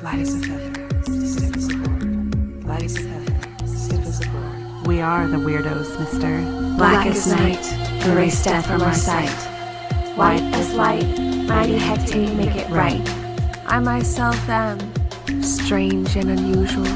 Light as a feather, stiff as a board. Light as a feather, stiff as a board. We are the weirdos, mister. Black as night, erase death from our sight. White as light, mighty hectate make it right. I myself am strange and unusual.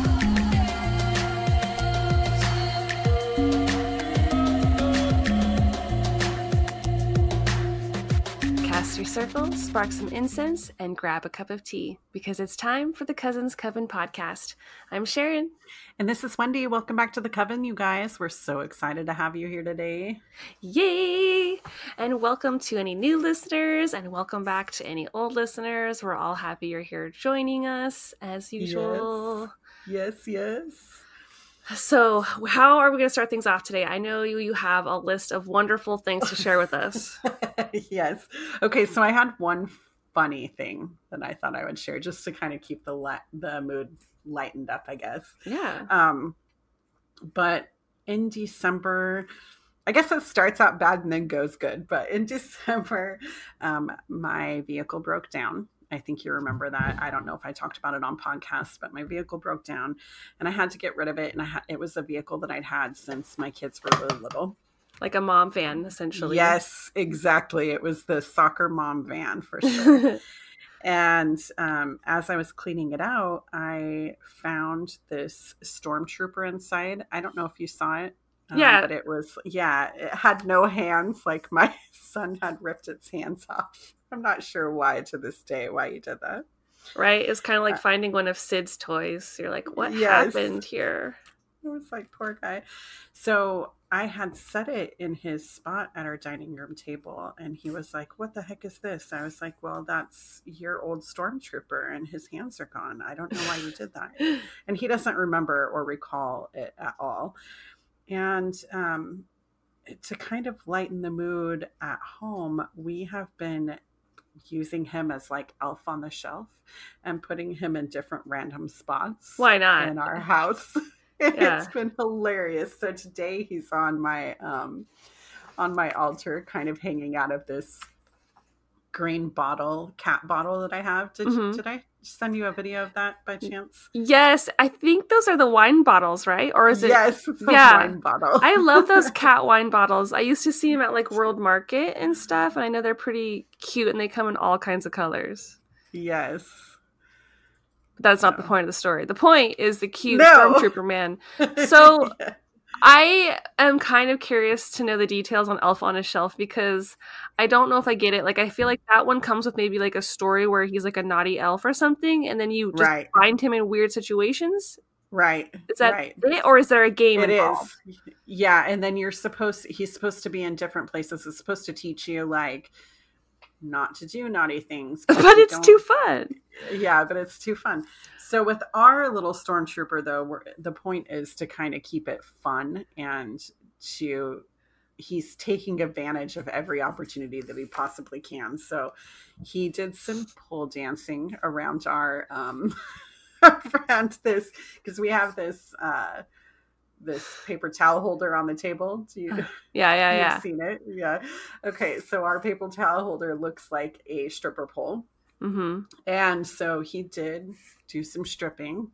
Cast your circle, spark some incense, and grab a cup of tea, because it's time for the Cousins Coven podcast. I'm Sharon. And this is Wendy. Welcome back to the Coven, you guys. We're so excited to have you here today. Yay! And welcome to any new listeners, and welcome back to any old listeners. We're all happy you're here joining us, as usual. Yes. So, how are we going to start things off today? I know you have a list of wonderful things to share with us. Yes. Okay, so I had one funny thing that I thought I would share just to kind of keep the mood lightened up, I guess. Yeah. But in December, I guess it starts out bad and then goes good. But in December, my vehicle broke down. I think you remember that. I don't know if I talked about it on podcasts, but my vehicle broke down and I had to get rid of it. And it was a vehicle that I'd had since my kids were really little. Like a mom van, essentially. Yes, exactly. It was the soccer mom van for sure. And as I was cleaning it out, I found this stormtrooper inside. I don't know if you saw it. Yeah. But it had no hands. Like my son had ripped its hands off. I'm not sure why to this day, why he did that. Right? It's kind of like finding one of Sid's toys. You're like, what happened here? It was like, poor guy. So I had set it in his spot at our dining room table. And he was like, what the heck is this? I was like, well, that's your old stormtrooper and his hands are gone. I don't know why you did that. And he doesn't remember or recall it at all. And to kind of lighten the mood at home, we have been using him as like elf on the shelf and putting him in different random spots. Why not? In our house. Yeah. It's been hilarious. So today he's on my altar, kind of hanging out of this green cat bottle that I have. Did I send you a video of that by chance? Yes, I think those are the wine bottles, right? Or is it? Yes, it's a wine bottle. I love those cat wine bottles. I used to see them at like World Market and stuff, and I know they're pretty cute and they come in all kinds of colors. Yes. But that's not the point of the story. The point is the cute stormtrooper man. So Yeah. I am kind of curious to know the details on Elf on a Shelf because I don't know if I get it. Like, I feel like that one comes with maybe like a story where he's like a naughty elf or something, and then you just find him in weird situations. Right. Is that it? Or is there a game involved? It is. Yeah. And then he's supposed to be in different places. It's supposed to teach you like not to do naughty things. But it's too fun. Yeah, but it's too fun. So with our little stormtrooper, though, the point is to kind of keep it fun and he's taking advantage of every opportunity that he possibly can. So he did some pole dancing around around this, because we have this paper towel holder on the table. Yeah. You've seen it? Yeah. Okay, so our paper towel holder looks like a stripper pole. Mm-hmm. And so he did do some stripping.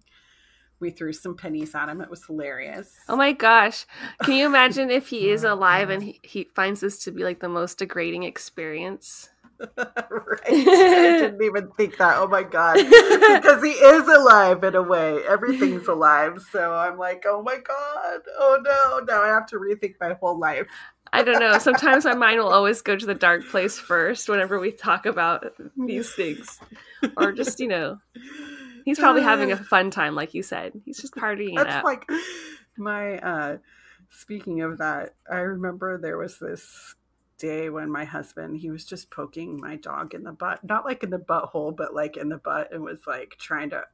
We threw some pennies at him. It was hilarious. Oh my gosh. Can you imagine if he is alive and he finds this to be like the most degrading experience? Right. I didn't even think that. Oh my God. Because he is alive in a way. Everything's alive. So I'm like, oh my God. Oh no. Now I have to rethink my whole life. I don't know. Sometimes my mind will always go to the dark place first whenever we talk about these things. Or just, he's probably having a fun time, like you said. He's just partying it out. That's like my, speaking of that, I remember there was this day when my husband, he was just poking my dog in the butt. Not like in the butthole, but like in the butt, and was like trying to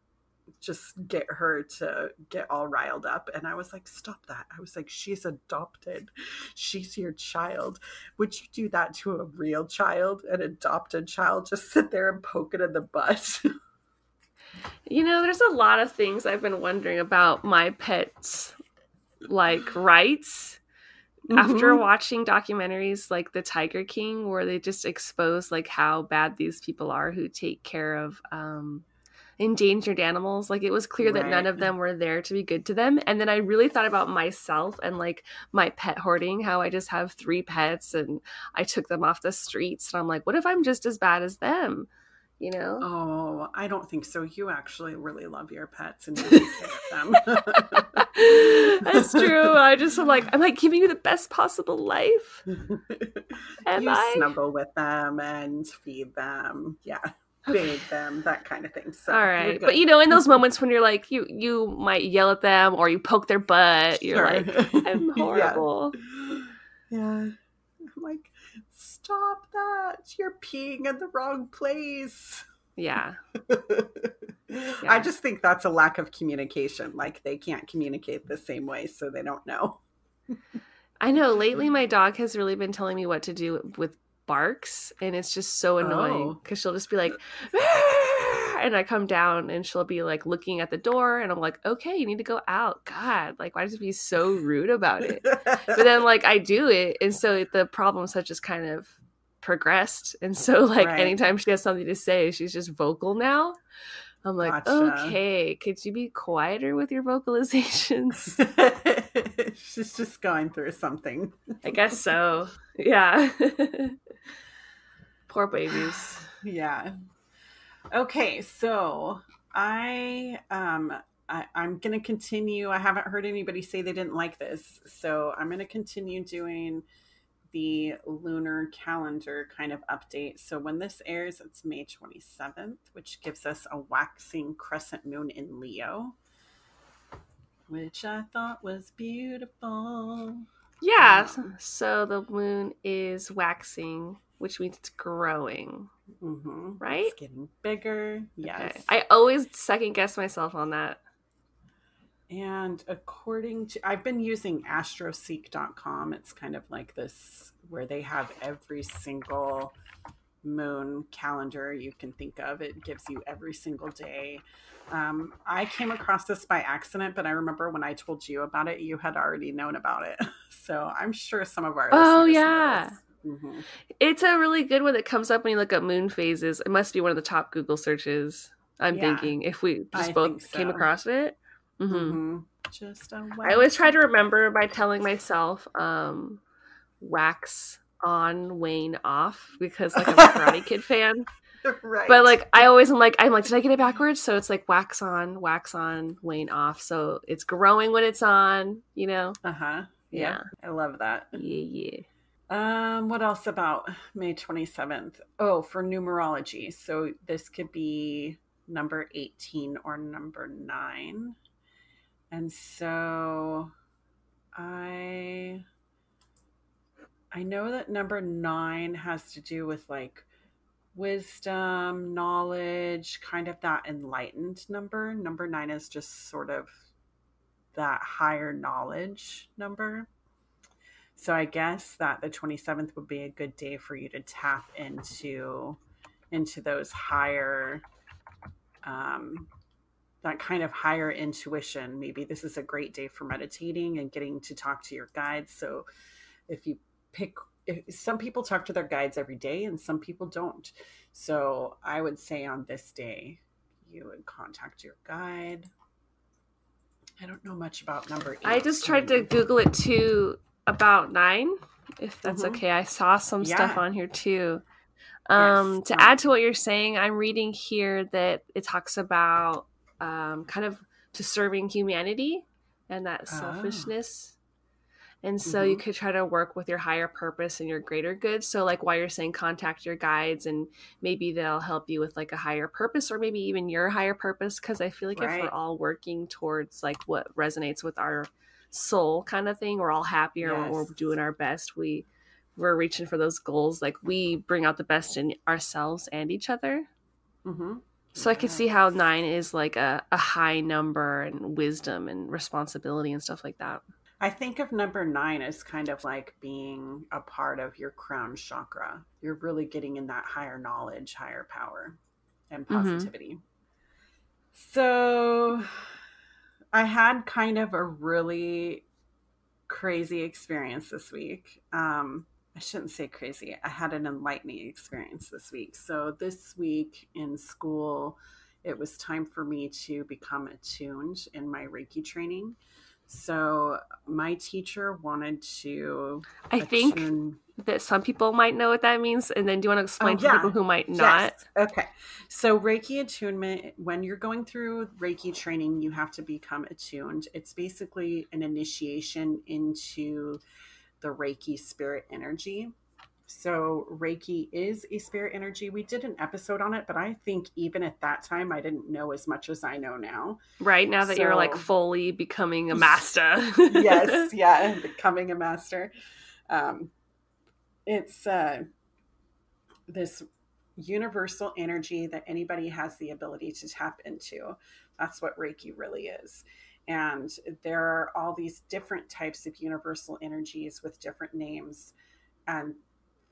just get her to get all riled up. And I was like, stop that. I was like, she's adopted. She's your child. Would you do that to a real child, an adopted child? Just sit there and poke it in the butt. There's a lot of things I've been wondering about my pets, like rights. Mm-hmm. After watching documentaries like The Tiger King, where they just expose like how bad these people are who take care of endangered animals. Like, it was clear that none of them were there to be good to them. And then I really thought about myself and like my pet hoarding, how I just have 3 pets and I took them off the streets. And I'm like, what if I'm just as bad as them? You know? Oh, I don't think so. You actually really love your pets and you take care of them. That's true. I'm like giving you the best possible life. Snuggle with them and feed them. Yeah. Bathe them, that kind of thing. So, all right. But you know, in those moments when you're like, you might yell at them or you poke their butt, you're like, I'm horrible. Yeah. I'm like, stop that. You're peeing in the wrong place. Yeah. I just think that's a lack of communication. Like, they can't communicate the same way, so they don't know. I know. Lately, my dog has really been telling me what to do with barks, and it's just so annoying because she'll just be like, Arr! And I come down and she'll be like looking at the door, and I'm like, okay, you need to go out. God, like, why does it be so rude about it? But then like I do it, and so the problems have just kind of progressed, and so like anytime she has something to say, she's just vocal now. I'm like, okay, could you be quieter with your vocalizations? She's just going through something. I guess so. Yeah. Poor babies. Yeah. Okay, so I'm gonna continue. I haven't heard anybody say they didn't like this, so I'm gonna continue doing the lunar calendar kind of update. So when this airs, it's May 27th, which gives us a waxing crescent moon in Leo, which I thought was beautiful. Yeah. So the moon is waxing, which means it's growing. Mm-hmm. Right? It's getting bigger. Yes. Okay. I always second guess myself on that. And according to, I've been using astroseek.com. It's kind of like this where they have every single moon calendar you can think of. It gives you every single day. I came across this by accident, but I remember when I told you about it, you had already known about it. So I'm sure some of our listeners know this. Mm-hmm. It's a really good one that comes up when you look up moon phases. It must be one of the top Google searches. I'm thinking if we just both came across it. Mm-hmm. I always try to remember by telling myself wax on, wane off, because like I'm a Karate Kid fan. Right. But like I'm like, did I get it backwards? So it's like wax on, wane off. So it's growing when it's on, you know? Yeah. I love that. Yeah. What else about May 27th? Oh, for numerology. So this could be number 18 or number 9. And so I know that number 9 has to do with like wisdom, knowledge, kind of that enlightened number. Number 9 is just sort of that higher knowledge number. So I guess that the 27th would be a good day for you to tap into those higher that kind of higher intuition. Maybe this is a great day for meditating and getting to talk to your guides. So if some people talk to their guides every day and some people don't. So I would say on this day, you would contact your guide. I don't know much about number 8. I just tried to Google it too about 9, if that's okay. I saw some stuff on here too. To add to what you're saying, I'm reading here that it talks about kind of to serving humanity and that selfishness. And so you could try to work with your higher purpose and your greater good. So like while you're saying contact your guides, and maybe they'll help you with like a higher purpose, or maybe even your higher purpose. Because I feel like if we're all working towards like what resonates with our soul kind of thing, we're all happier, or we're doing our best. We're reaching for those goals. Like we bring out the best in ourselves and each other. So I could see how 9 is like a high number, and wisdom and responsibility and stuff like that. I think of number 9 as kind of like being a part of your crown chakra. You're really getting in that higher knowledge, higher power, and positivity. So I had kind of a really crazy experience this week. I shouldn't say crazy. I had an enlightening experience this week. So this week in school, it was time for me to become attuned in my Reiki training. So my teacher wanted to I think that some people might know what that means. And then do you want to explain to people who might not? Yes. Okay. So Reiki attunement, when you're going through Reiki training, you have to become attuned. It's basically an initiation into the Reiki spirit energy. So Reiki is a spirit energy. We did an episode on it, but I think even at that time, I didn't know as much as I know now. Right, now that you're like fully becoming a master. Yes, yeah, becoming a master. It's this universal energy that anybody has the ability to tap into. That's what Reiki really is. And there are all these different types of universal energies with different names. And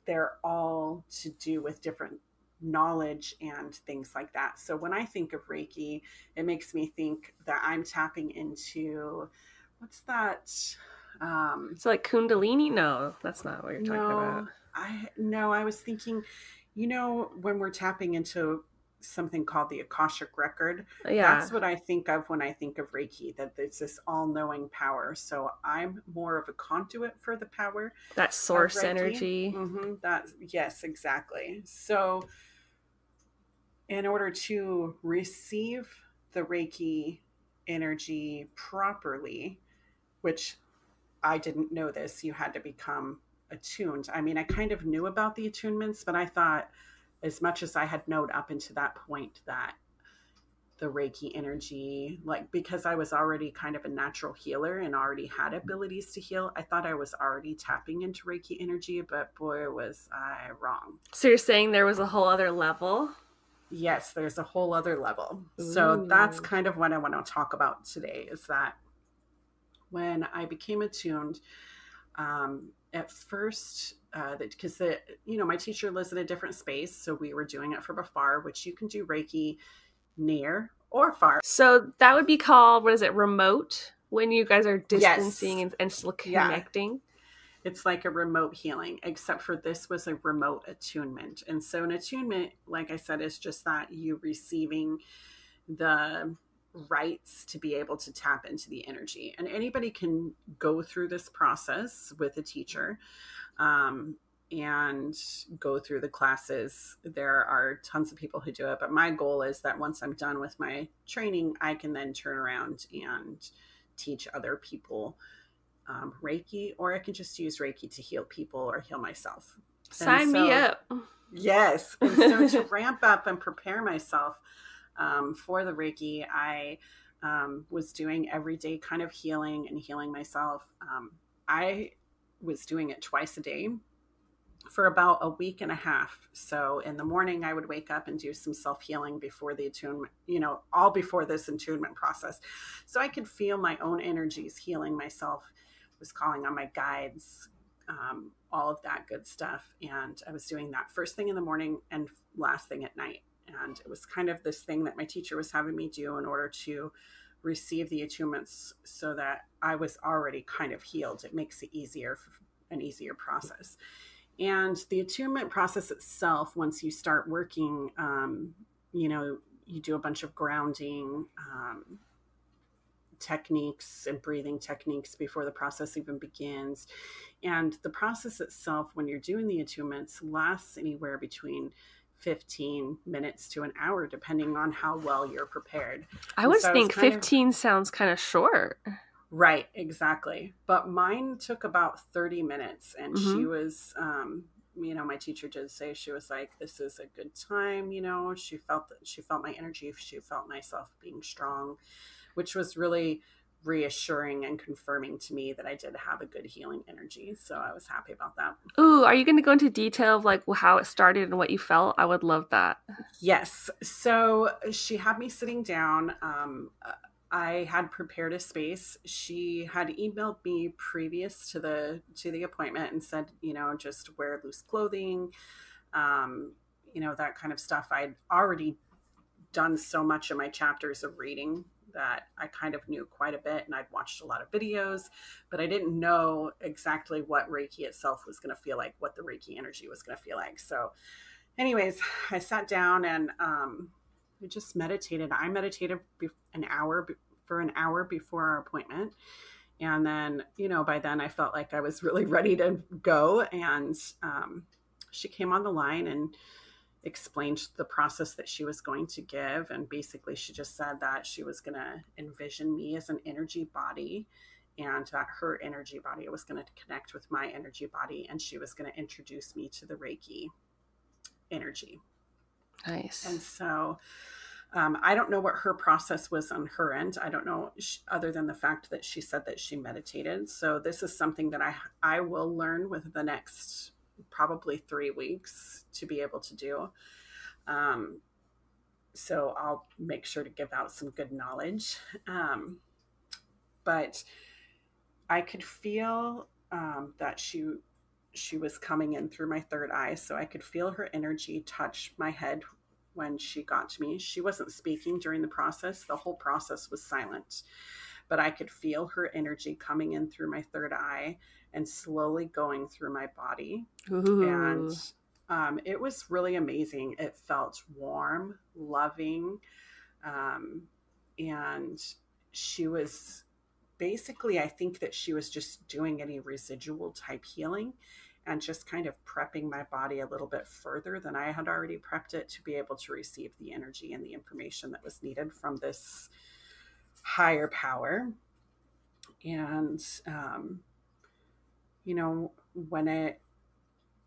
they're all to do with different knowledge and things like that. So when I think of Reiki, it makes me think that I'm tapping into, what's that? So like Kundalini? No, that's not what you're talking about. I was thinking, when we're tapping into something called the Akashic record, that's what I think of when I think of Reiki, that it's this all-knowing power. So I'm more of a conduit for the power, that source energy. Yes, exactly. So in order to receive the Reiki energy properly, which I didn't know this, you had to become attuned. I mean, I kind of knew about the attunements, but I thought, as much as I had known up until that point, that the Reiki energy, like, because I was already kind of a natural healer and already had abilities to heal, I thought I was already tapping into Reiki energy, but boy, was I wrong. So you're saying there was a whole other level? Yes, there's a whole other level. Ooh. So that's kind of what I want to talk about today, is that when I became attuned, at first, because my teacher lives in a different space, so we were doing it from afar, which you can do Reiki near or far. So that would be called, what is it, remote, when you guys are distancing and still connecting? Yeah. It's like a remote healing, except for this was a remote attunement. And so an attunement, like I said, is just that you receiving the rights to be able to tap into the energy. And anybody can go through this process with a teacher and go through the classes. There are tons of people who do it, but my goal is that once I'm done with my training, I can then turn around and teach other people Reiki, or I can just use Reiki to heal people or heal myself. Sign me up. Yes. And so to ramp up and prepare myself for the Reiki, I was doing everyday kind of healing and healing myself. I was doing it twice a day for about a week and a half. So in the morning, I would wake up and do some self-healing before the attunement, all before this attunement process. So I could feel my own energies healing myself, was calling on my guides, all of that good stuff. And I was doing that first thing in the morning and last thing at night. And it was kind of this thing that my teacher was having me do in order to receive the attunements, so that I was already kind of healed. It makes it an easier process. And the attunement process itself, once you start working, you do a bunch of grounding techniques and breathing techniques before the process even begins. And the process itself, when you're doing the attunements, lasts anywhere between 15 minutes to an hour, depending on how well you're prepared. I would think 15 sounds kind of short. Right, exactly. But mine took about 30 minutes. And she was, my teacher did say, she was like, this is a good time. She felt my energy. She felt myself being strong, which was really reassuring and confirming to me that I did have a good healing energy. So I was happy about that. Ooh, are you going to go into detail of like how it started and what you felt? I would love that. Yes. So she had me sitting down. I had prepared a space. She had emailed me previous to the appointment and said, just wear loose clothing, that kind of stuff. I'd already done so much of my chapters of reading that I kind of knew quite a bit, and I'd watched a lot of videos, but I didn't know exactly what Reiki itself was going to feel like, what the Reiki energy was going to feel like. So anyways, I sat down and I just meditated. I meditated for an hour before our appointment. And then, by then I felt like I was really ready to go. And she came on the line and explained the process that she was going to give. And basically she just said that she was going to envision me as an energy body, and that her energy body was going to connect with my energy body, and she was going to introduce me to the Reiki energy. Nice. And so I don't know what her process was on her end. I don't know, other than the fact that she said that she meditated. So this is something that I will learn with the next probably 3 weeks to be able to do. So I'll make sure to give out some good knowledge. But I could feel that she was coming in through my third eye. So I could feel her energy touch my head when she got to me. She wasn't speaking during the process. The whole process was silent, but I could feel her energy coming in through my third eye and slowly going through my body. Ooh. And it was really amazing. It felt warm, loving. And she was basically, I think that she was just doing any residual type healing and just kind of prepping my body a little bit further than I had already prepped it to be able to receive the energy and the information that was needed from this higher power. And, when it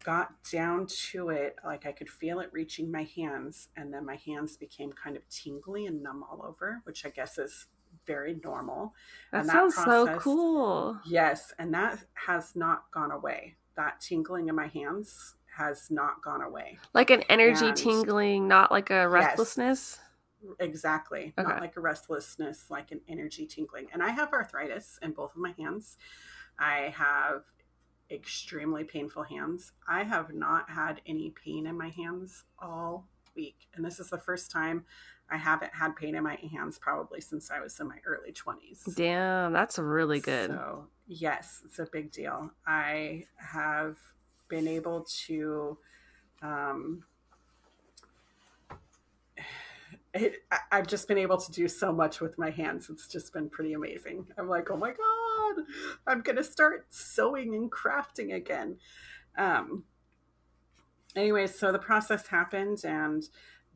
got down to it, like I could feel it reaching my hands, and then my hands became kind of tingly and numb all over, which I guess is very normal. That sounds so cool. Yes. And that has not gone away. That tingling in my hands has not gone away. Like an energy tingling, not like a restlessness? Yes, exactly. Okay. Not like a restlessness, like an energy tingling. And I have arthritis in both of my hands. I have extremely painful hands. I have not had any pain in my hands all week. And this is the first time I haven't had pain in my hands probably since I was in my early 20s. Damn, that's really good. So, yes, it's a big deal. I have been able to, I've just been able to do so much with my hands. It's just been pretty amazing. I'm like, oh my God, I'm going to start sewing and crafting again. Anyway, so the process happened, and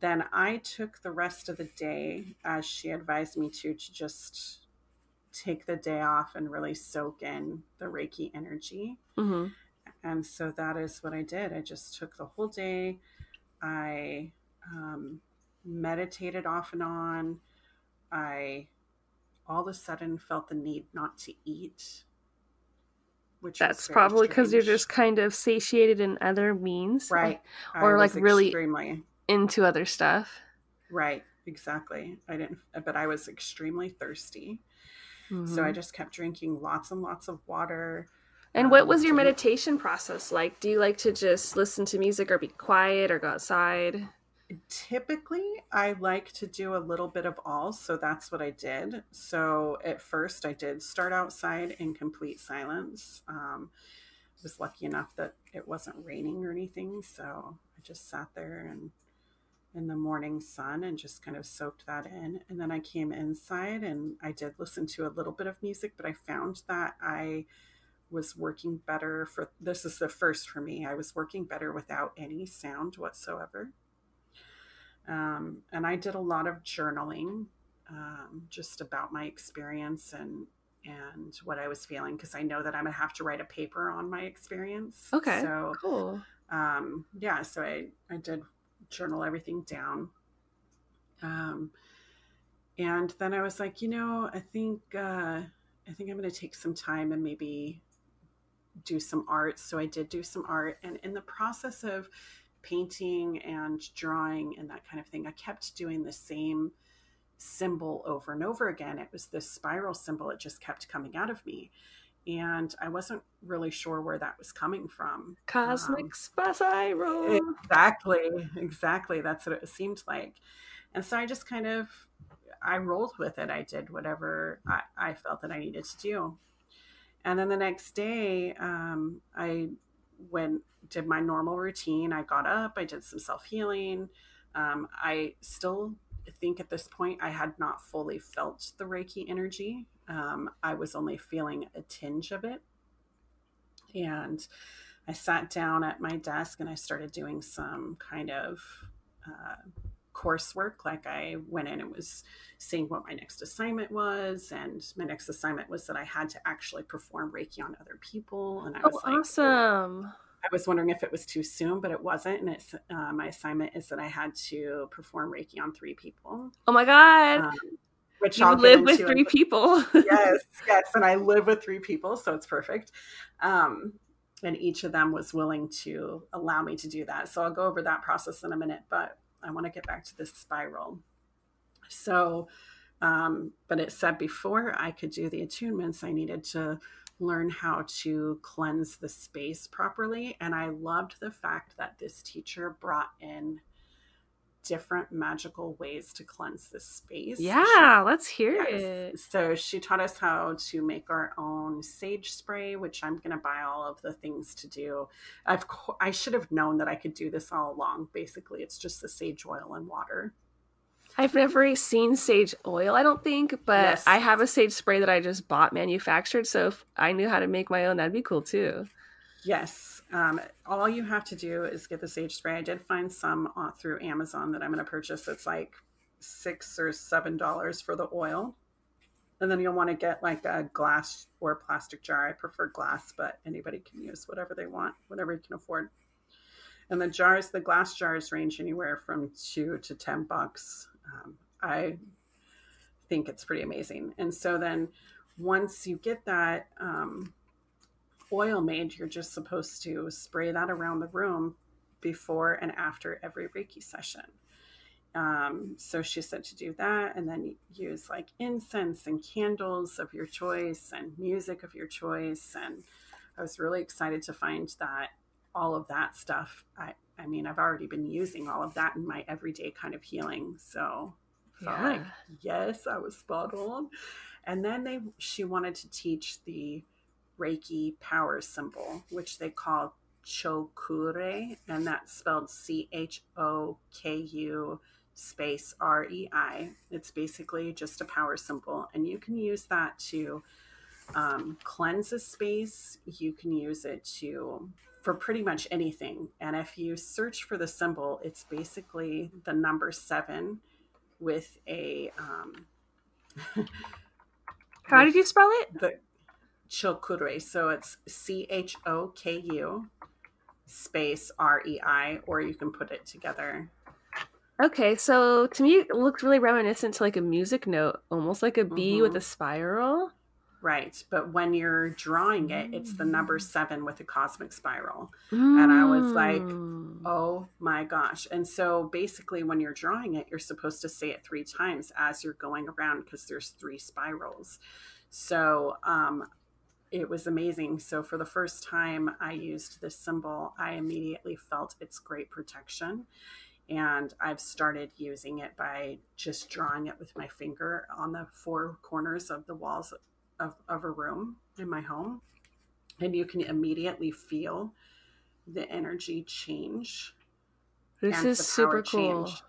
then I took the rest of the day, as she advised me to just take the day off and really soak in the Reiki energy. Mm-hmm. And so that is what I did. I just took the whole day. I meditated off and on. I all of a sudden felt the need not to eat. Which that's probably because you're just kind of satiated in other means. Right. Or like really into other stuff. Right. Exactly. But I was extremely thirsty. Mm-hmm. So I just kept drinking lots and lots of water. And what was your meditation process like? Do you like to just listen to music or be quiet or go outside? Typically, I like to do a little bit of all. So that's what I did. So at first I did start outside in complete silence. I was lucky enough that it wasn't raining or anything. So I just sat there and in the morning sun and just kind of soaked that in. And then I came inside and I did listen to a little bit of music, but I found that I was working better this is the first for me. I was working better without any sound whatsoever. And I did a lot of journaling, just about my experience and what I was feeling, because I know that I'm going to have to write a paper on my experience. Okay, so cool. So I did journal everything down. And then I was like, I think I'm going to take some time and maybe do some art. So I did do some art, and in the process of painting and drawing and that kind of thing, I kept doing the same symbol over and over again. It was this spiral symbol. It just kept coming out of me. And I wasn't really sure where that was coming from. Cosmic spiral. Exactly. That's what it seemed like. And so I just I rolled with it. I did whatever I felt that I needed to do. And then the next day, I did my normal routine. I got up, I did some self-healing. I still think at this point I had not fully felt the Reiki energy. I was only feeling a tinge of it. And I sat down at my desk and I started doing some kind of coursework. Like I went in and was seeing what my next assignment was. And my next assignment was that I had to actually perform Reiki on other people. And I was like, awesome. I was wondering if it was too soon, but it wasn't. And it's my assignment is that I had to perform Reiki on 3 people. Oh my God. Which you I'll live with 3 people. Yes. And I live with 3 people, so it's perfect. And each of them was willing to allow me to do that. So I'll go over that process in a minute, but I want to get back to this spiral. So, but it said before I could do the attunements, I needed to learn how to cleanse the space properly. And I loved the fact that this teacher brought in different magical ways to cleanse the space. Yeah, let's hear it. So she taught us how to make our own sage spray, which I'm going to buy all of the things to do. I should have known that I could do this all along. Basically, it's just the sage oil and water. I've never seen sage oil, I don't think, but yes. I have a sage spray that I just bought manufactured. So if I knew how to make my own, that'd be cool too. Yes. All you have to do is get the sage spray. I did find some through Amazon that I'm going to purchase. It's like $6 or $7 for the oil. And then you'll want to get like a glass or plastic jar. I prefer glass, but anybody can use whatever they want, whatever you can afford. And the glass jars range anywhere from $2 to $10. I think it's pretty amazing. And so then once you get that, oil made, you're just supposed to spray that around the room before and after every Reiki session. So she said to do that and then use like incense and candles of your choice and music of your choice. And I was really excited to find that all of that stuff, I mean, I've already been using all of that in my everyday kind of healing. So I felt like, yes, I was spot on. And then she wanted to teach the Reiki power symbol, which they call Cho Ku Rei, and that's spelled CHOKU space REI. It's basically just a power symbol, and you can use that to cleanse a space. You can use it for pretty much anything. And if you search for the symbol, it's basically the number 7 with a how did you spell it? Cho Ku Rei. So it's CHOKU space REI, or you can put it together. Okay, so to me it looked really reminiscent to like a music note, almost like a bee with a spiral. Right, but when you're drawing it, it's the number 7 with a cosmic spiral. And I was like, oh my gosh. And so basically when you're drawing it, you're supposed to say it 3 times as you're going around because there's 3 spirals. So it was amazing. So for the first time I used this symbol, I immediately felt its great protection. And I've started using it by just drawing it with my finger on the 4 corners of the walls of a room in my home. And you can immediately feel the energy change. This is super cool. Change.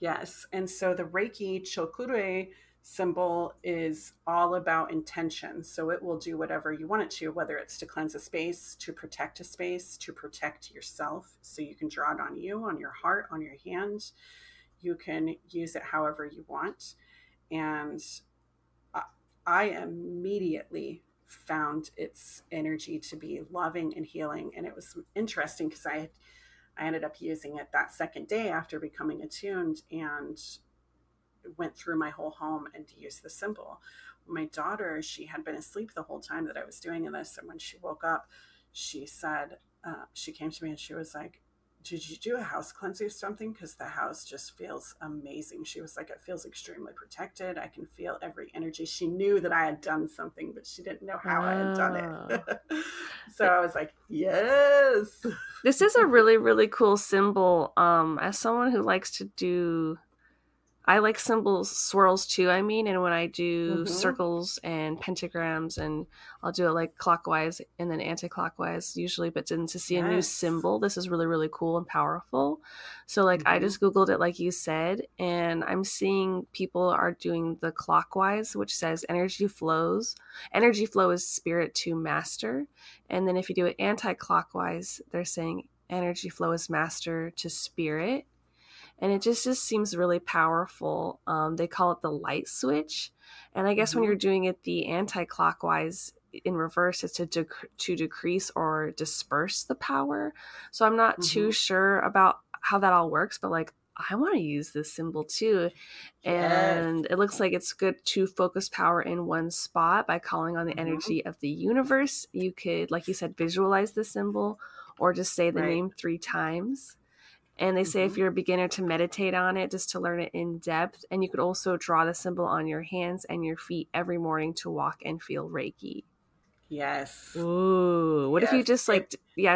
Yes. And so the Reiki Cho Ku Rei symbol is all about intention. So it will do whatever you want it to, whether it's to cleanse a space, to protect a space, to protect yourself. So you can draw it on you, on your heart, on your hand. You can use it however you want. And I immediately found its energy to be loving and healing. And it was interesting because I ended up using it that second day after becoming attuned and went through my whole home and used the symbol. My daughter, she had been asleep the whole time that I was doing this. And when she woke up, she said, she came to me and she was like, did you do a house cleansing or something? Because the house just feels amazing. She was like, it feels extremely protected. I can feel every energy. She knew that I had done something, but she didn't know how I had done it. So I was like, yes. This is a really, really cool symbol. As someone who likes to do I like swirls too, I mean, and when I do circles and pentagrams, and I'll do it like clockwise and then anti-clockwise usually, but then to see a new symbol, this is really, really cool and powerful. So like I just Googled it like you said, and I'm seeing people are doing the clockwise, which says energy flows. Energy flow is spirit to master. And then if you do it anti-clockwise, they're saying energy flow is master to spirit. And it just seems really powerful. They call it the light switch. And I guess when you're doing it the anti-clockwise in reverse, it's to decrease or disperse the power. So I'm not too sure about how that all works, but like I want to use this symbol too. And it looks like it's good to focus power in one spot by calling on the energy of the universe. You could, like you said, visualize the symbol or just say the name 3 times. And they say if you're a beginner to meditate on it, just to learn it in depth. And you could also draw the symbol on your hands and your feet every morning to walk and feel Reiki. Yes. Ooh. What if you just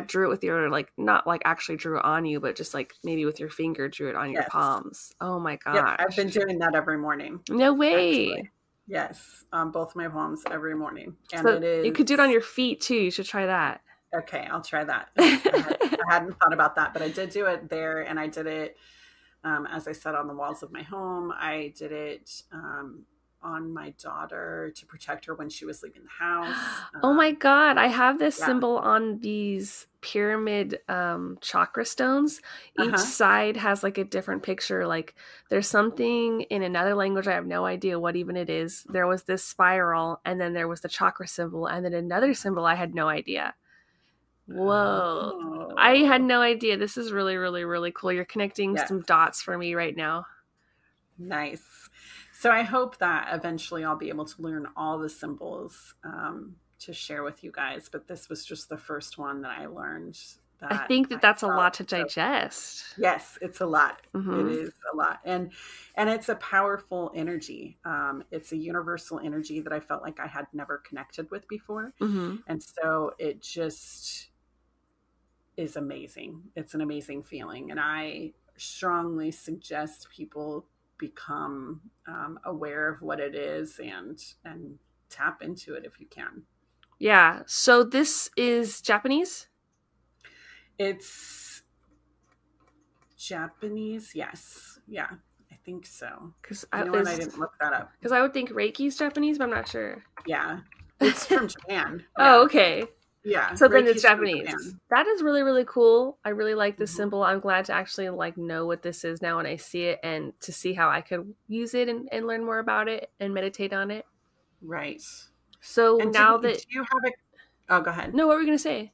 drew it with your, like, not like actually drew it on you, but just like maybe with your finger drew it on your palms. Oh my gosh. Yep, I've been doing that every morning. No way. Actually. Yes. On both my palms every morning. And so you could do it on your feet too. You should try that. Okay, I'll try that. I hadn't thought about that, but I did do it there, and I did it, as I said, on the walls of my home. I did it on my daughter to protect her when she was leaving the house. Oh my God, I have this symbol on these pyramid chakra stones. Each side has like a different picture. Like there's something in another language, I have no idea what even it is. There was this spiral, and then there was the chakra symbol, and then another symbol I had no idea. Whoa. I had no idea. This is really, really, really cool. You're connecting some dots for me right now. Nice. So I hope that eventually I'll be able to learn all the symbols to share with you guys. But this was just the first one that I learned. I think that's a lot to digest. Yes, it's a lot. It is a lot. And it's a powerful energy. It's a universal energy that I felt like I had never connected with before. And so it just is amazing. It's an amazing feeling. And I strongly suggest people become aware of what it is and tap into it if you can. Yeah. So this is Japanese? It's Japanese. Yes. Yeah, I think so. Because I didn't look that up. Because I would think Reiki's Japanese, but I'm not sure. Yeah. It's from Japan. Oh, okay. Yeah. So then it's Japanese. That is really, really cool. I really like this symbol. I'm glad to actually like know what this is now when I see it, and to see how I could use it and learn more about it and meditate on it. Right. So and now do you have a... Oh, go ahead. No, what were we going to say?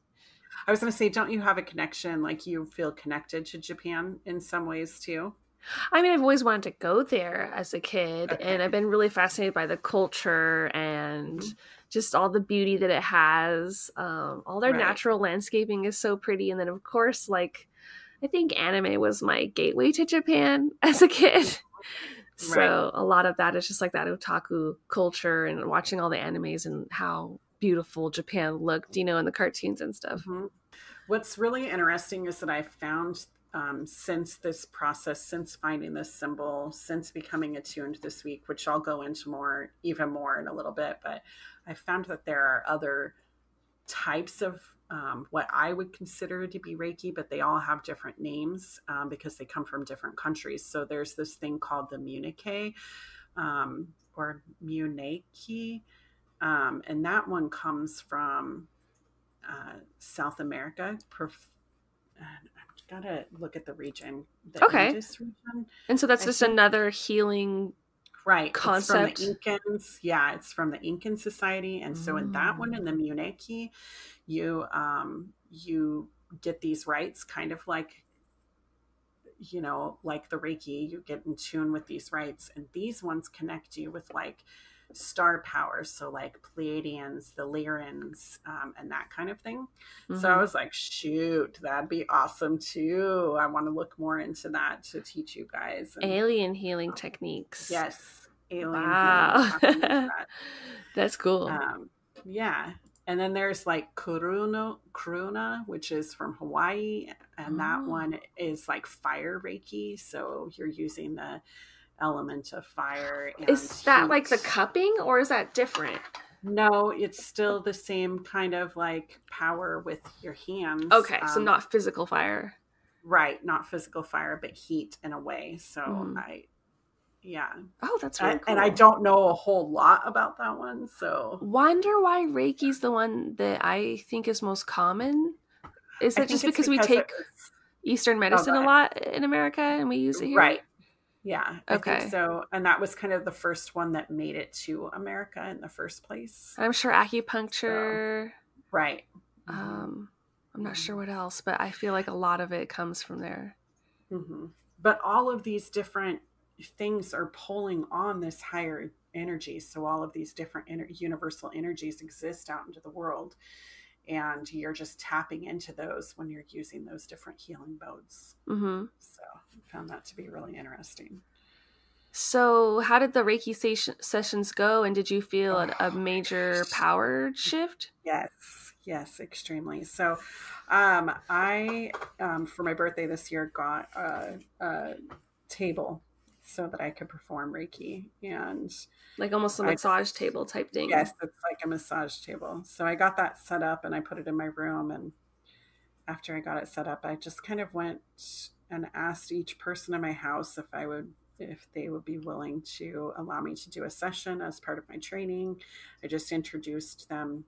I was going to say, don't you have a connection? Like you feel connected to Japan in some ways too? I mean, I've always wanted to go there as a kid, and I've been really fascinated by the culture and just all the beauty that it has. All their natural landscaping is so pretty. And then, of course, like, I think anime was my gateway to Japan as a kid. So a lot of that is just like that otaku culture and watching all the animes and how beautiful Japan looked, in the cartoons and stuff. What's really interesting is that I found since this process, since finding this symbol, since becoming attuned this week, which I'll go into even more in a little bit, but I found that there are other types of what I would consider to be Reiki, but they all have different names because they come from different countries. So there's this thing called the Munike or Muneki, and that one comes from South America. Gotta look at the region. Indus region. And so that's just another healing concept. It's from the Incans. Yeah, it's from the Incan society. And so in that one, in the Muneki, you get these rites kind of like, like the Reiki, you get in tune with these rites, and these ones connect you with like star powers, so like Pleiadians, the Lyrans, and that kind of thing. So I was like, shoot, that'd be awesome too. I want to look more into that to teach you guys. Alien healing techniques. Yes. Alien healing. That's cool. Yeah. And then there's like Karuna, which is from Hawaii. And that one is like fire Reiki. So you're using the element of fire. And is that heat. like the cupping, or is that different? No, it's still the same kind of like power with your hands. Okay, so not physical fire. Right, not physical fire, but heat in a way. So yeah. Oh, that's really cool. And I don't know a whole lot about that one, so. Wonder why Reiki's the one that I think is most common? Is it just because we take Eastern medicine a lot in America and we use it here? Right. Yeah, okay. I think so. And that was kind of the first one that made it to America in the first place. I'm sure acupuncture. So, right. I'm not sure what else, but I feel like a lot of it comes from there. But all of these different things are pulling on this higher energy. So all of these different universal energies exist out into the world. And you're just tapping into those when you're using those different healing modes. So I found that to be really interesting. So how did the Reiki sessions go? And did you feel a major power shift? Yes, extremely. So I, for my birthday this year, got a table so that I could perform Reiki, and like almost a massage table type thing. Yes, it's like a massage table. So I got that set up and I put it in my room. And after I got it set up, I just kind of went and asked each person in my house if they would be willing to allow me to do a session as part of my training. I just introduced them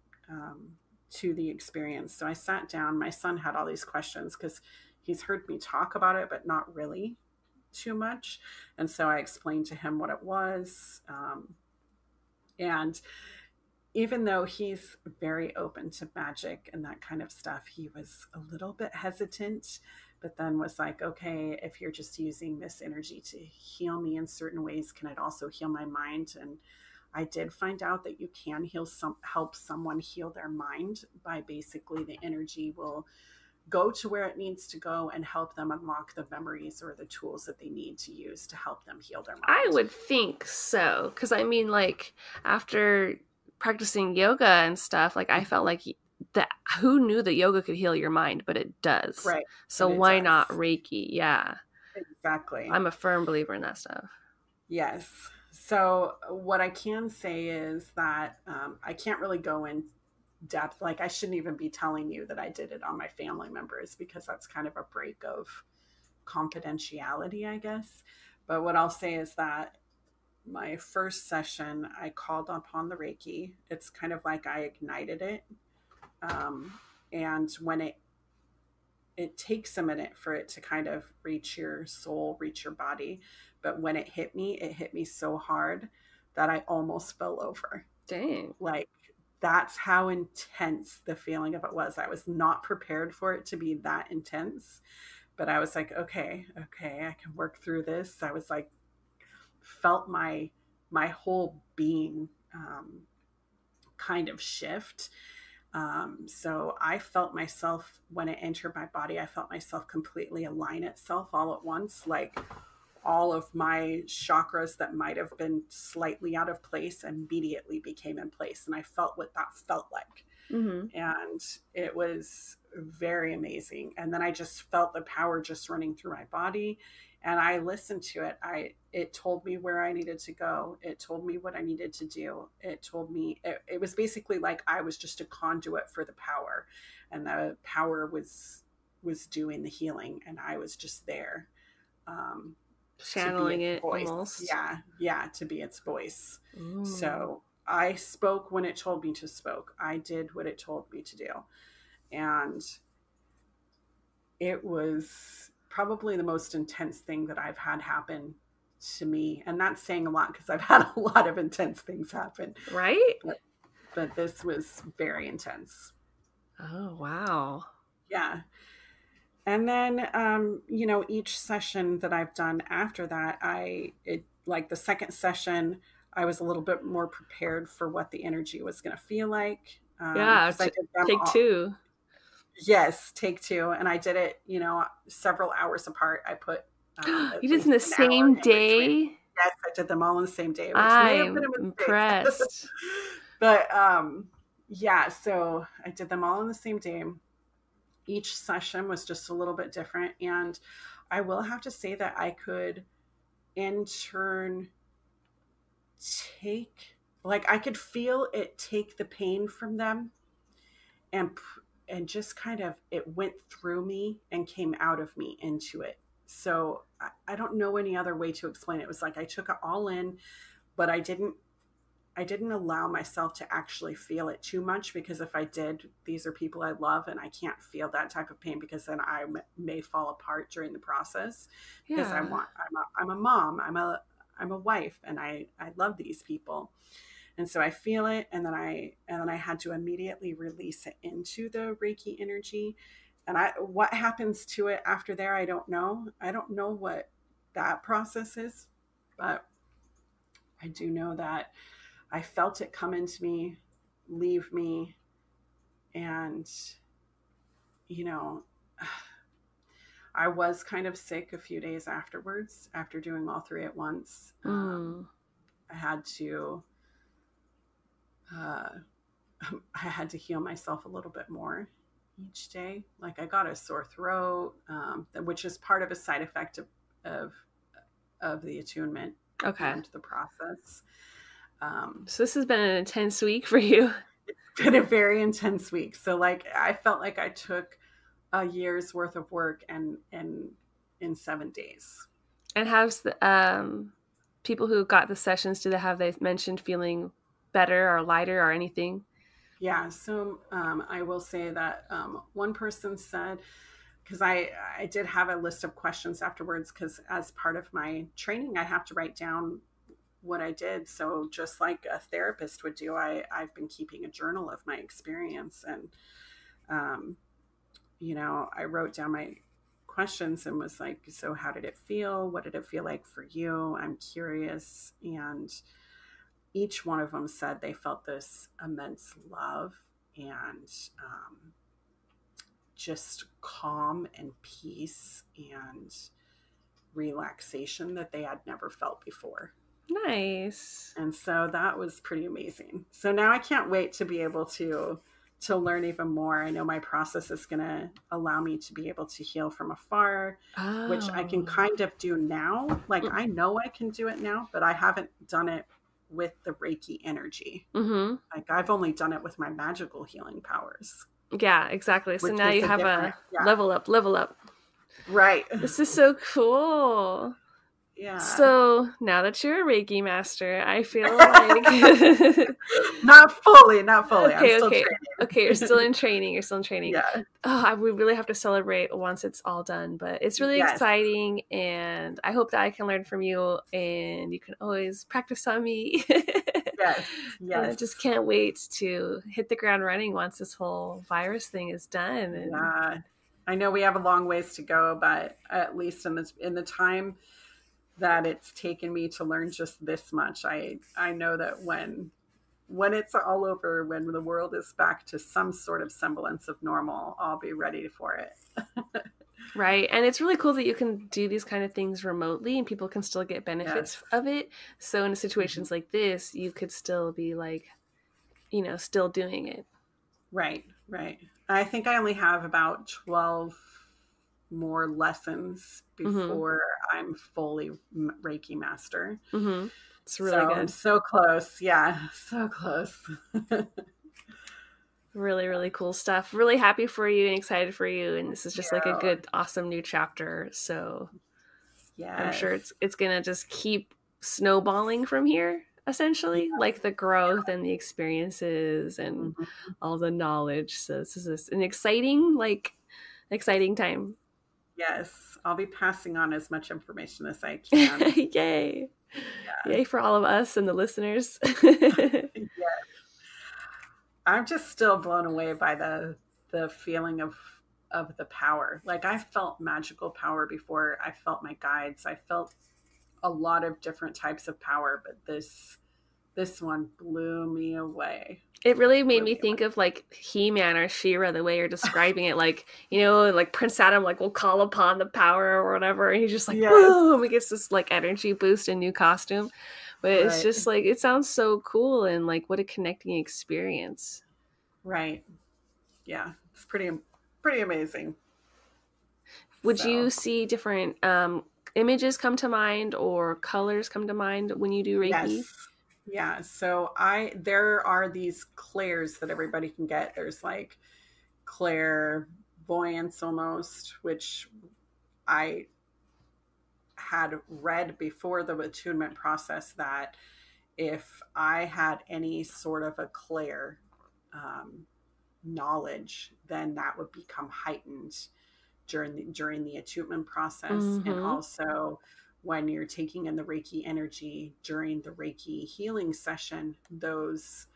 to the experience. So I sat down. My son had all these questions because he's heard me talk about it, but not really too much. And so I explained to him what it was. And even though he's very open to magic and that kind of stuff, he was a little bit hesitant, but then was like, okay, if you're just using this energy to heal me in certain ways, can it also heal my mind? And I did find out that you can help someone heal their mind by basically the energy will go to where it needs to go and help them unlock the memories or the tools that they need to use to help them heal their mind. I would think so. Because I mean, like, after practicing yoga and stuff, like, I felt like who knew that yoga could heal your mind, but it does. Right. So why not Reiki? Yeah. Exactly. I'm a firm believer in that stuff. Yes. So what I can say is that I can't really go in depth. Like, I shouldn't even be telling you that I did it on my family members because that's kind of a break of confidentiality, I guess. But what I'll say is that my first session, I called upon the Reiki. It's kind of like I ignited it. And when it takes a minute for it to kind of reach your soul, reach your body. But when it hit me so hard that I almost fell over. Dang. Like, that's how intense the feeling of it was. I was not prepared for it to be that intense, but I was like, okay, I can work through this. I was like, felt my whole being kind of shift. So I felt myself, when it entered my body, I felt myself completely align itself all at once. Like, all of my chakras that might have been slightly out of place immediately became in place. And I felt what that felt like. And it was very amazing. And then I just felt the power just running through my body. And I listened to it. It told me where I needed to go. It told me what I needed to do. It told me, it was basically like I was just a conduit for the power. And the power was doing the healing. And I was just there. Channeling it almost. Yeah, to be its voice. Ooh. So I spoke when it told me to spoke. I did what it told me to do. And it was probably the most intense thing that I've had happen to me. And that's saying a lot because I've had a lot of intense things happen. Right? But this was very intense. Oh, wow. Yeah. And then, each session that I've done after that, like the second session, I was a little bit more prepared for what the energy was going to feel like. Take two. Yes, take two. And I did it, several hours apart. I put. You did it in the same day? Yes, I did them all in the same day. Which I'm impressed. But so I did them all in the same day. Each session was just a little bit different. And I will have to say that I could in turn I could feel it take the pain from them and just kind of, it went through me and came out of me into it. So I don't know any other way to explain it. It was like I took it all in, but I didn't allow myself to actually feel it too much, because if I did, these are people I love and I can't feel that type of pain, because then I may fall apart during the process. Because I'm a mom, I'm a wife, and I love these people. And so I feel it, and then I had to immediately release it into the Reiki energy. And what happens to it after there, I don't know. I don't know what that process is, but I do know that I felt it come into me, leave me, and, you know, I was kind of sick a few days afterwards, after doing all three at once. I had to heal myself a little bit more each day. Like I got a sore throat, which is part of a side effect of the attunement and the process. So this has been an intense week for you. It's been a very intense week. So like, I felt like I took a year's worth of work and in 7 days. And how's the people who got the sessions, they mentioned feeling better or lighter or anything? Yeah. So I will say that one person said, because I did have a list of questions afterwards, because as part of my training, I have to write down what I did. So just like a therapist would do, I've been keeping a journal of my experience. And, you know, I wrote down my questions and was like, so how did it feel? What did it feel like for you? I'm curious. And each one of them said they felt this immense love and just calm and peace and relaxation that they had never felt before. Nice. And so that was pretty amazing. So now I can't wait to be able to learn even more. I know my process is going to allow me to be able to heal from afar, which I can kind of do now. Like I know I can do it now, but I haven't done it with the Reiki energy. Like I've only done it with my magical healing powers. Yeah, exactly. So now you have a level up. Right. This is so cool. Yeah. So now that you're a Reiki master, I feel like not fully. Okay, I'm still training. Okay, you're still in training. Yeah. Oh, we really have to celebrate once it's all done, but it's really exciting, and I hope that I can learn from you, and you can always practice on me. Yes. And I just can't wait to hit the ground running once this whole virus thing is done. And yeah, I know we have a long ways to go, but at least in the time that it's taken me to learn just this much, I know that when it's all over, when the world is back to some sort of semblance of normal, I'll be ready for it. Right. And it's really cool that you can do these kind of things remotely and people can still get benefits of it. So in situations like this, you could still be like, you know, still doing it. Right. I think I only have about 12 more lessons before I'm fully Reiki master. It's really good. I'm so close. Yeah, so close. Really, really cool stuff. Really happy for you and excited for you. And this is just like a good, awesome new chapter. So I'm sure it's going to just keep snowballing from here, essentially, like the growth and the experiences and all the knowledge. So this is an exciting time. Yes, I'll be passing on as much information as I can. Yay. Yeah. Yay for all of us and the listeners. Yes. I'm just still blown away by the feeling of the power. Like I felt magical power before. I felt my guides. I felt a lot of different types of power, but this one blew me away. It really made me think of like He-Man or She-Ra, the way you're describing it. Like, you know, like Prince Adam like will call upon the power or whatever. And he's just like, boom, he gets this like energy boost and new costume. But it's just like, it sounds so cool and like what a connecting experience. Right. Yeah. It's pretty amazing. Would you see different images come to mind or colors come to mind when you do Reiki? Yes. Yeah. So there are these clairs that everybody can get. There's like clairvoyance almost, which I had read before the attunement process that if I had any sort of a clair knowledge, then that would become heightened during the attunement process. Mm-hmm. And also when you're taking in the Reiki energy during the Reiki healing session, those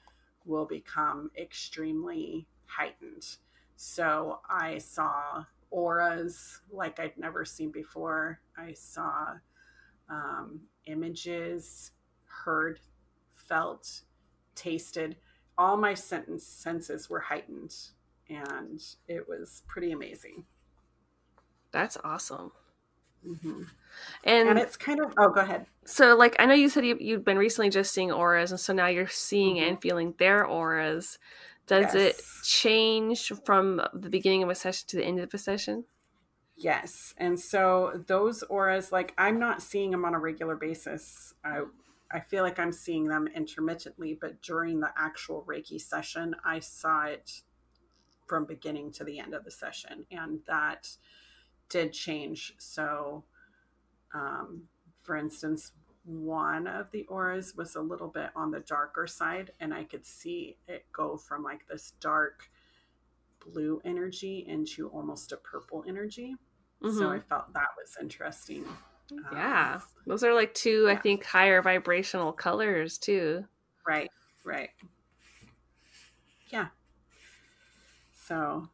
will become extremely heightened. So I saw auras like I'd never seen before. I saw images, heard, felt, tasted. All my senses were heightened, and it was pretty amazing. That's awesome. Mm-hmm. And it's kind of, oh, go ahead. So like, I know you said you've been recently just seeing auras, and so now you're seeing and feeling their auras. Does it change from the beginning of a session to the end of a session? Yes. And so those auras, like I'm not seeing them on a regular basis. I feel like I'm seeing them intermittently, but during the actual Reiki session, I saw it from beginning to the end of the session, and that did change. So, for instance, one of the auras was a little bit on the darker side, and I could see it go from like this dark blue energy into almost a purple energy. So I felt that was interesting. Yeah. Those are like two, I think, higher vibrational colors too. Right. Yeah. So,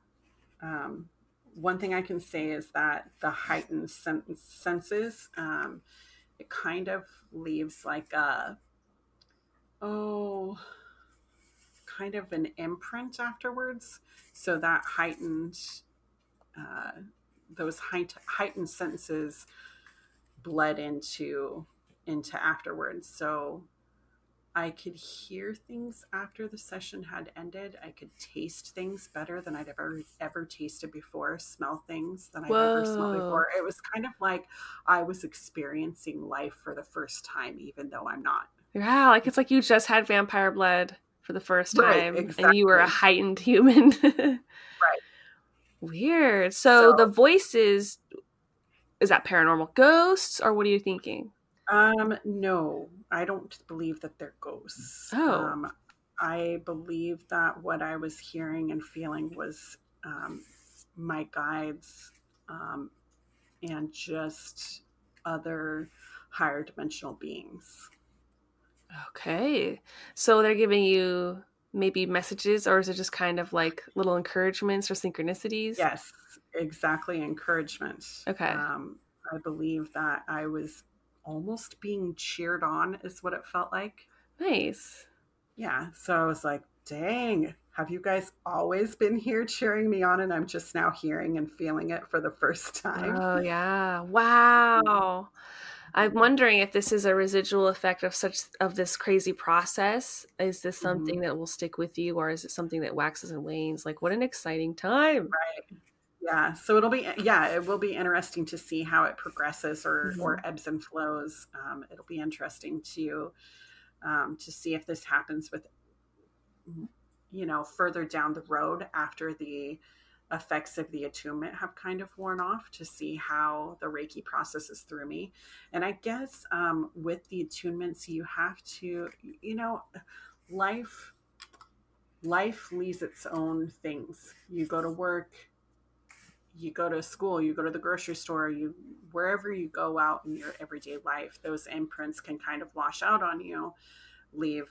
one thing I can say is that the heightened senses, it kind of leaves like kind of an imprint afterwards. So that heightened, those heightened senses bled into afterwards. So I could hear things after the session had ended. I could taste things better than I'd ever tasted before, smell things than I'd ever smelled before. It was kind of like I was experiencing life for the first time, even though I'm not. Yeah, like it's like you just had vampire blood for the first time, right, exactly. And you were a heightened human. Right. Weird. So the voices, is that paranormal ghosts, or what are you thinking? No, I don't believe that they're ghosts. Oh. I believe that what I was hearing and feeling was my guides and just other higher dimensional beings. Okay. So they're giving you maybe messages, or is it just kind of like little encouragements or synchronicities? Yes, exactly. Encouragement. Okay. I believe that I was almost being cheered on is what it felt like. Nice. Yeah. So I was like, dang, have you guys always been here cheering me on, and I'm just now hearing and feeling it for the first time? Oh, yeah. Wow. I'm wondering if this is a residual effect of this crazy process. Is this something that will stick with you, or is it something that waxes and wanes? Like, what an exciting time. Right. Yeah. So it will be interesting to see how it progresses or ebbs and flows. It'll be interesting to see if this happens with, further down the road after the effects of the attunement have kind of worn off, to see how the Reiki processes through me. And I guess with the attunements, you have to, life leaves its own things. You go to work, you go to school, you go to the grocery store, wherever you go out in your everyday life, those imprints can kind of wash out on you, leave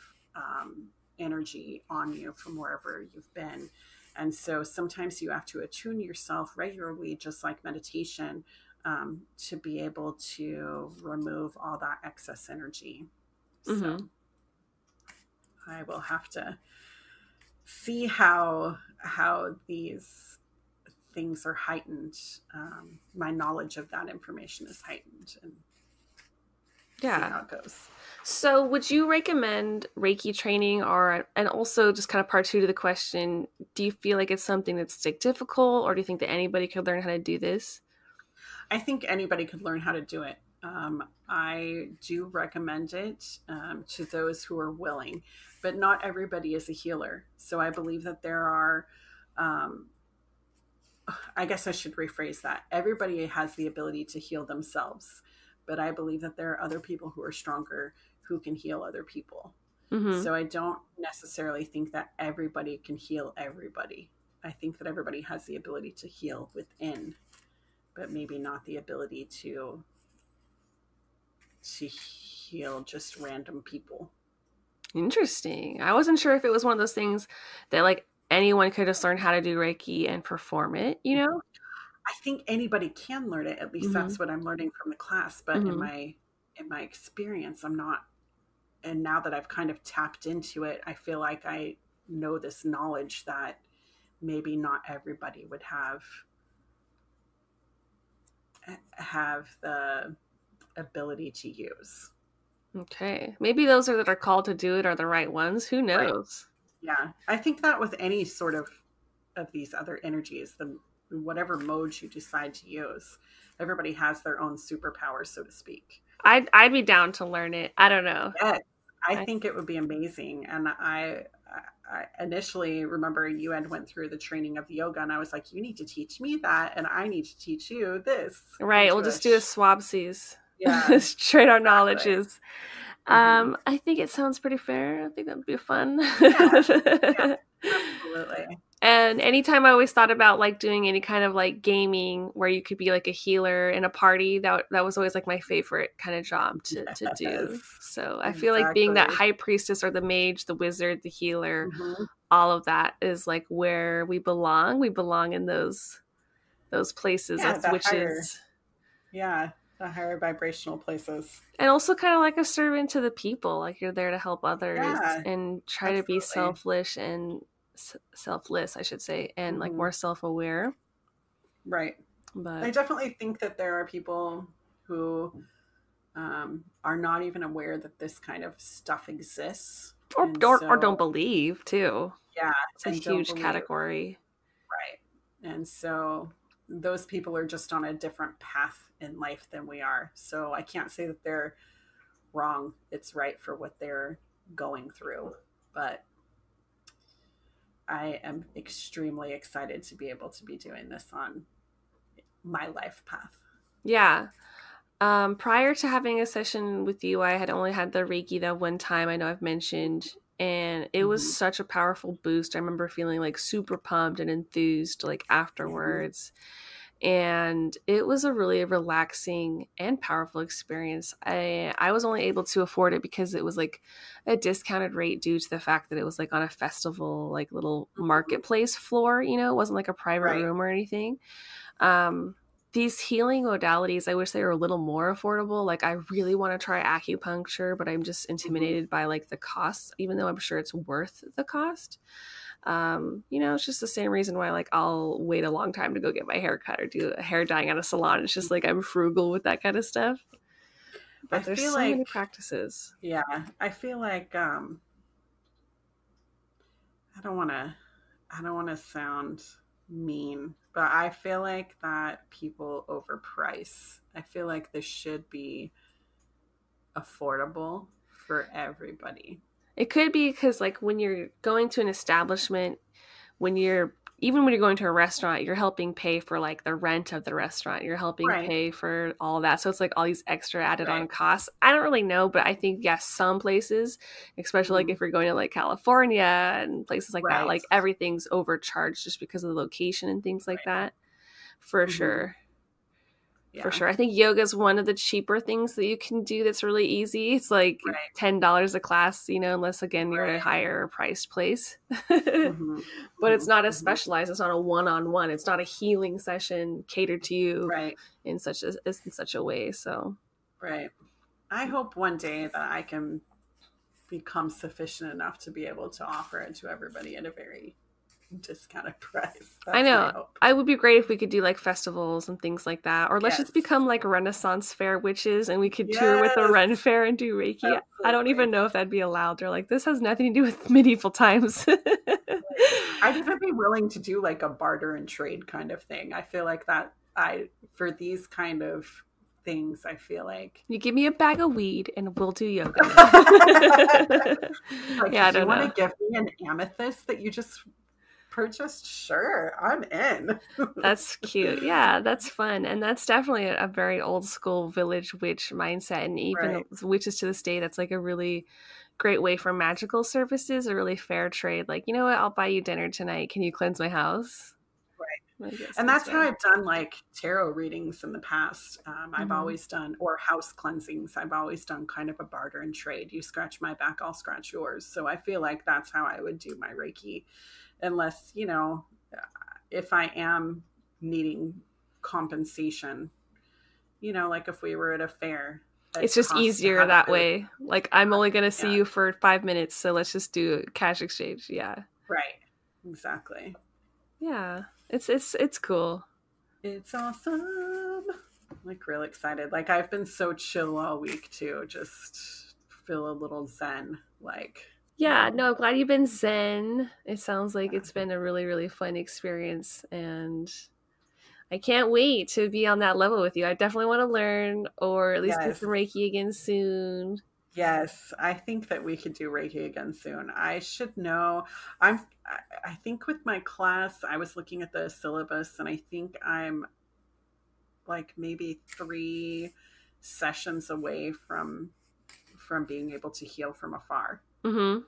energy on you from wherever you've been. And so sometimes you have to attune yourself regularly, just like meditation, to be able to remove all that excess energy. So I will have to see how these things are heightened. My knowledge of that information is heightened, and see how it goes. So would you recommend Reiki training, and also just kind of part two to the question, do you feel like it's something that's difficult, or do you think that anybody could learn how to do this? I think anybody could learn how to do it. I do recommend it to those who are willing, but not everybody is a healer. So I believe that there are, I guess I should rephrase that. Everybody has the ability to heal themselves, but I believe that there are other people who are stronger who can heal other people. Mm-hmm. So I don't necessarily think that everybody can heal everybody. I think that everybody has the ability to heal within, but maybe not the ability to heal just random people. Interesting. I wasn't sure if it was one of those things that like anyone could just learn how to do Reiki and perform it, you know? I think anybody can learn it. At least mm-hmm. that's what I'm learning from the class. But mm-hmm. in my experience, I'm not. And now that I've kind of tapped into it, I feel like I know this knowledge that maybe not everybody would have the ability to use. Okay. Maybe those that are called to do it are the right ones. Who knows? Right. Yeah. I think that with any sort of these other energies, whatever modes you decide to use, everybody has their own superpower, so to speak. I'd be down to learn it. I don't know. Yes. I think it would be amazing. And I initially remember you had went through the training of yoga, and I was like, you need to teach me that, and I need to teach you this. Right. We'll just do a swapsies. Yeah. Trade our knowledges. Mm-hmm. I think it sounds pretty fair. I think that would be fun. Yeah, absolutely. And anytime I always thought about like doing any kind of like gaming where you could be like a healer in a party, that was always like my favorite kind of job to do. So I feel like being that high priestess or the mage, the wizard, the healer, mm-hmm. all of that is like where we belong. We belong in those places as witches. The higher vibrational places. And also kind of like a servant to the people. Like you're there to help others and try to be selfless, I should say, and mm-hmm. like more self-aware. Right. But I definitely think that there are people who are not even aware that this kind of stuff exists. Or don't believe, too. Yeah. It's a huge category. Right. And so those people are just on a different path in life than we are. So I can't say that they're wrong. It's right for what they're going through. But I am extremely excited to be able to be doing this on my life path. Yeah. Prior to having a session with you, I had only had the Reiki that one time I know I've mentioned, and it was mm-hmm. such a powerful boost. I remember feeling like super pumped and enthused like afterwards. Mm-hmm. And it was a really relaxing and powerful experience. I was only able to afford it because it was like a discounted rate due to the fact that it was like on a festival, like little marketplace floor, you know, it wasn't like a private room or anything. These healing modalities, I wish they were a little more affordable. Like I really want to try acupuncture, but I'm just intimidated by like the costs, even though I'm sure it's worth the cost. You know, it's just the same reason why like I'll wait a long time to go get my hair cut or do a hair dyeing at a salon. It's just like I'm frugal with that kind of stuff. But there's so many practices. Yeah. I feel like I don't want to sound mean, but I feel like that people overprice. I feel like this should be affordable for everybody. It could be because, like, when you're going to an establishment, even when you're going to a restaurant, you're helping pay for, like, the rent of the restaurant. You're helping pay for all that. So it's, like, all these extra added on costs. I don't really know, but I think, yes, some places, especially, like, if you're going to, like, California and places like that, like, everything's overcharged just because of the location and things like that. For sure. Yeah. For sure. I think yoga is one of the cheaper things that you can do that's really easy. It's like $10 a class, you know, unless, again, you're at a higher priced place. But it's not as specialized. It's not a one-on-one. It's not a healing session catered to you in such a way. So, I hope one day that I can become sufficient enough to be able to offer it to everybody at a very discounted price. That's I know. I would be great if we could do like festivals and things like that, or let's just become like Renaissance fair witches and we could tour with the Ren Fair and do Reiki. Absolutely. I don't even know if that'd be allowed. They're like, this has nothing to do with medieval times. I'd even be willing to do like a barter and trade kind of thing. I feel like that for these kind of things, I feel like. You give me a bag of weed and we'll do yoga. Like, yeah, do you want to give me an amethyst that you just purchased? Sure, I'm in. That's cute. Yeah, that's fun. And that's definitely a very old school village witch mindset. And even witches to this day, that's like a really great way for magical services, a really fair trade. Like, you know what? I'll buy you dinner tonight. Can you cleanse my house? And that's how I've done like tarot readings in the past. I've always done, or house cleansings. I've always done kind of a barter and trade. You scratch my back, I'll scratch yours. So I feel like that's how I would do my Reiki, unless, you know, if I am needing compensation, you know, like if we were at a fair. It's just easier that way. Like, I'm only going to see you for 5 minutes, so let's just do a cash exchange. Yeah. Right. Exactly. Yeah. It's cool. It's awesome. Like, real excited. Like, I've been so chill all week too. Just feel a little zen. Like, yeah, no, I'm glad you've been zen. It sounds like it's been a really, really fun experience, and I can't wait to be on that level with you. I definitely want to learn, or at least do some Reiki again soon. Yes, I think that we could do Reiki again soon. I should know. I think with my class, I was looking at the syllabus, and I think I'm like maybe 3 sessions away from being able to heal from afar. Mm-hmm.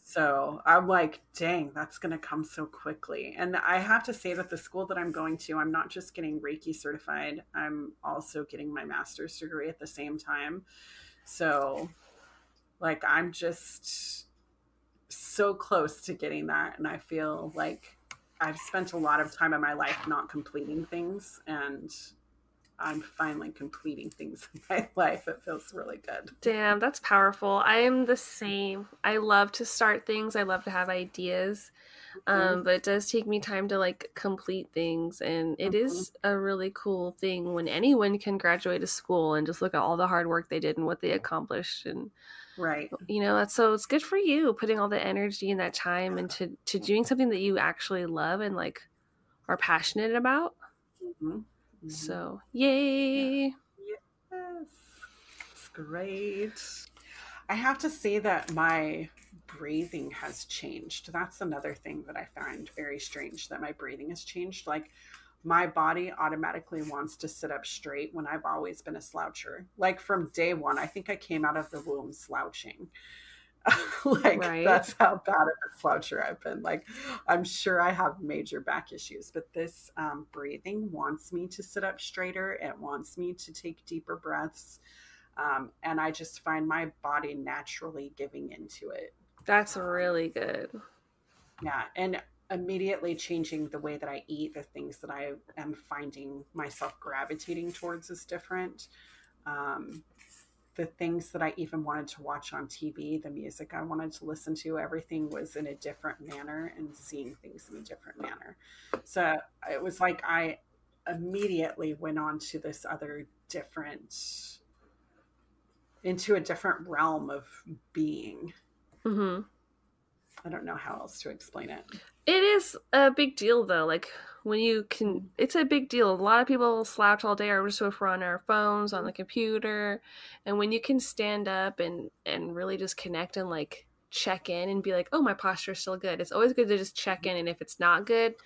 So I'm like, dang, that's going to come so quickly. And I have to say that the school that I'm going to, I'm not just getting Reiki certified. I'm also getting my master's degree at the same time. So like, I'm just so close to getting that. And I feel like I've spent a lot of time in my life not completing things, and I'm finally completing things in my life. It feels really good. Damn, that's powerful. I am the same. I love to start things. I love to have ideas. But it does take me time to like complete things. And it is a really cool thing when anyone can graduate a school and just look at all the hard work they did and what they accomplished. And, you know, so it's good for you putting all the energy and that time into doing something that you actually love and like are passionate about. So, yay. Yes. It's great. I have to say that my breathing has changed. That's another thing that I find very strange, that my breathing has changed. Like, my body automatically wants to sit up straight when I've always been a sloucher. Like, from day one, I think I came out of the womb slouching. Like, that's how bad of a sloucher I've been. Like, I'm sure I have major back issues, but this breathing wants me to sit up straighter. It wants me to take deeper breaths. And I just find my body naturally giving into it. That's really good. Yeah. And immediately changing the way that I eat, the things that I am finding myself gravitating towards is different. The things that I even wanted to watch on TV, the music I wanted to listen to, everything was in a different manner and seeing things in a different manner. So it was like I immediately went on to this other into a different realm of being. I don't know how else to explain it. It is a big deal though. Like, when you can, it's a big deal. A lot of people slouch all day or just if we're on our phones, on the computer. And when you can stand up and really just connect and like check in and be like, oh, my posture is still good. It's always good to just check in. And if it's not good,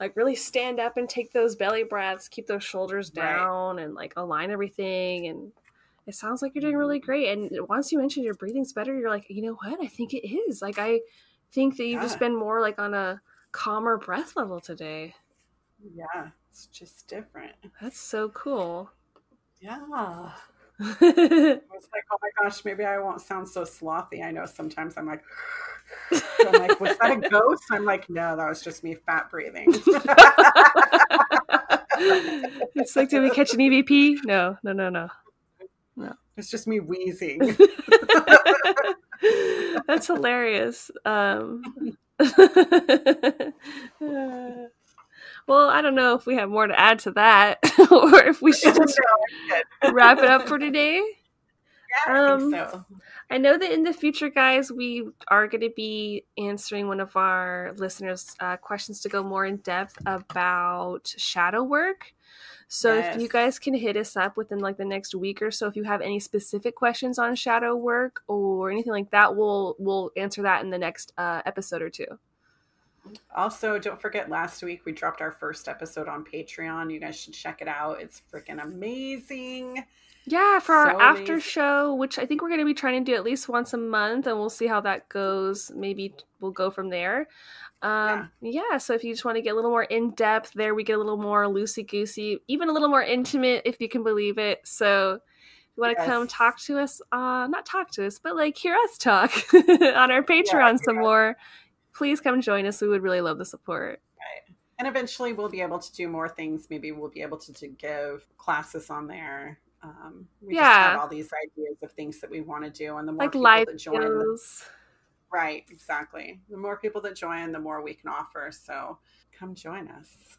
like really stand up and take those belly breaths, keep those shoulders down and like align everything. And it sounds like you're doing really great. And once you mentioned your breathing's better, you're like, you know what? I think it is. Like, I think that you've just been more like on a calmer breath level today. Yeah, it's just different. That's so cool. Yeah. I was like, oh my gosh, maybe I won't sound so slothy. I know sometimes I'm like, was that a ghost? I'm like, no, that was just me fat breathing. It's like, did we catch an EVP? No. It's just me wheezing. That's hilarious. Well, I don't know if we have more to add to that or if we should just wrap it up for today. Yeah, I think so. I know that in the future, guys, we are going to be answering one of our listeners' questions to go more in depth about shadow work. So if you guys can hit us up within like the next week or so, if you have any specific questions on shadow work or anything like that, we'll answer that in the next episode or two. Also, don't forget, last week we dropped our first episode on Patreon. You guys should check it out. It's freaking amazing. Yeah, for our after show, which I think we're going to be trying to do at least once a month, and we'll see how that goes. Maybe we'll go from there. So if you just want to get a little more in-depth there, we get a little more loosey-goosey, even a little more intimate, if you can believe it. So if you want to come talk to us, not talk to us, but like hear us talk on our Patreon some more, please come join us. We would really love the support. Right. And eventually we'll be able to do more things. Maybe we'll be able to give classes on there. We just have all these ideas of things that we want to do, and the more people that join, right, exactly. The more people that join, the more we can offer. So come join us.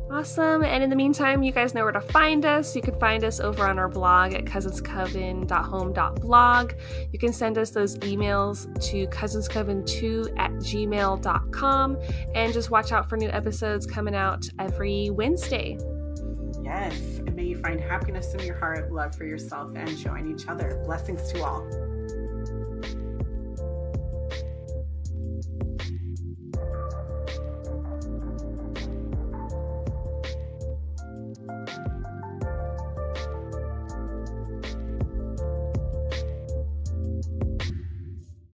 Awesome. And in the meantime, you guys know where to find us. You can find us over on our blog at cousinscoven.home.blog. You can send us those emails to cousinscoven2@gmail.com, and just watch out for new episodes coming out every Wednesday. Yes, and may you find happiness in your heart, love for yourself, and join each other. Blessings to all.